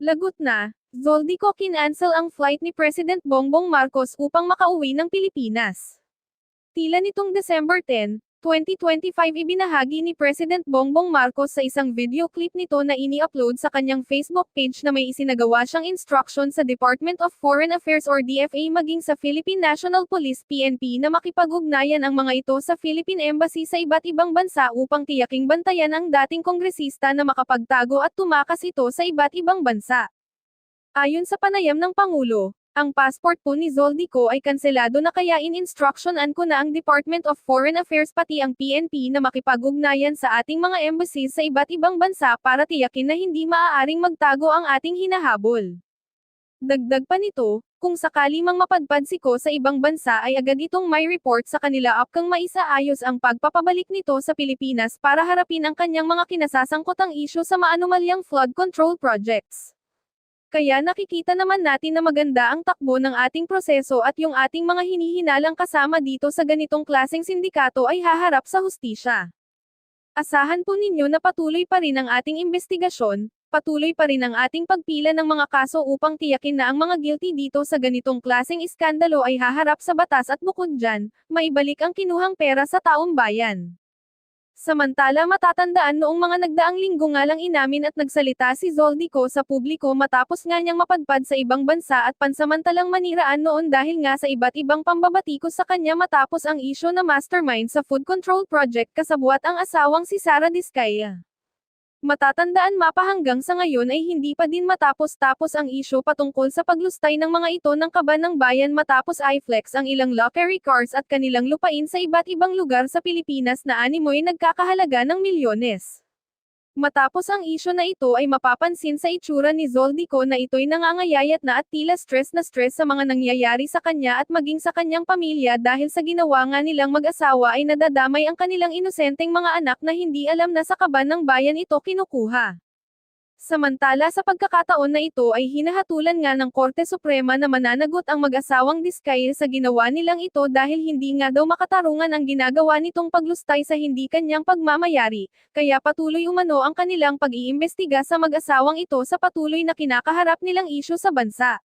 Lagot na, Zoldyco kinancel ang flight ni President Bongbong Marcos upang makauwi ng Pilipinas. Tila nitong December 10, 2025 ibinahagi ni President Bongbong Marcos sa isang video clip nito na ini-upload sa kanyang Facebook page na may isinagawa siyang instruction sa Department of Foreign Affairs or DFA maging sa Philippine National Police PNP na makipag-ugnayan ang mga ito sa Philippine Embassy sa iba't ibang bansa upang tiyaking bantayan ang dating kongresista na makapagtago at tumakas ito sa iba't ibang bansa. Ayon sa panayam ng Pangulo, ang passport po ni Zoldyco ay kanselado na kaya in-instructionan ko na ang Department of Foreign Affairs pati ang PNP na makipag-ugnayan sa ating mga embassies sa iba't ibang bansa para tiyakin na hindi maaaring magtago ang ating hinahabol. Dagdag pa nito, kung sakali mang mapadpad si Ko sa ibang bansa ay agad itong may report sa kanila upang maisaayos ang pagpapabalik nito sa Pilipinas para harapin ang kanyang mga kinasasangkotang isyu sa maanumalyang flood control projects. Kaya nakikita naman natin na maganda ang takbo ng ating proseso at yung ating mga hinihinalang kasama dito sa ganitong klaseng sindikato ay haharap sa hustisya. Asahan po ninyo na patuloy pa rin ang ating investigasyon, patuloy pa rin ang ating pagpila ng mga kaso upang tiyakin na ang mga guilty dito sa ganitong klaseng iskandalo ay haharap sa batas at bukod dyan, maibalik ang kinuhang pera sa taong bayan. Samantala matatandaan noong mga nagdaang linggo nga lang inamin at nagsalita si Zoldyco sa publiko matapos nga niyang mapadpad sa ibang bansa at pansamantalang maniraan noon dahil nga sa iba't ibang pambabatikos sa kanya matapos ang isyu na mastermind sa food control project kasabwat ang asawang si Sara Diskaya. Matatandaan mapa hanggang sa ngayon ay hindi pa din matapos-tapos ang isyu patungkol sa paglustay ng mga ito ng kaban ng bayan matapos i-flex ang ilang luxury cars at kanilang lupain sa iba't ibang lugar sa Pilipinas na animoy nagkakahalaga ng milyones. Matapos ang isyu na ito ay mapapansin sa itsura ni Zoldyco na ito'y nangangayayat na at tila stress na stress sa mga nangyayari sa kanya at maging sa kanyang pamilya dahil sa ginawa nga nilang mag-asawa ay nadadamay ang kanilang inosenteng mga anak na hindi alam na sa kaban ng bayan ito kinukuha. Samantala sa pagkakataon na ito ay hinahatulan nga ng Korte Suprema na mananagot ang mag-asawang Diskaya sa ginawa nilang ito dahil hindi nga daw makatarungan ang ginagawa nitong paglustay sa hindi kanyang pagmamayari, kaya patuloy umano ang kanilang pag-iimbestiga sa mag-asawang ito sa patuloy na kinakaharap nilang isyu sa bansa.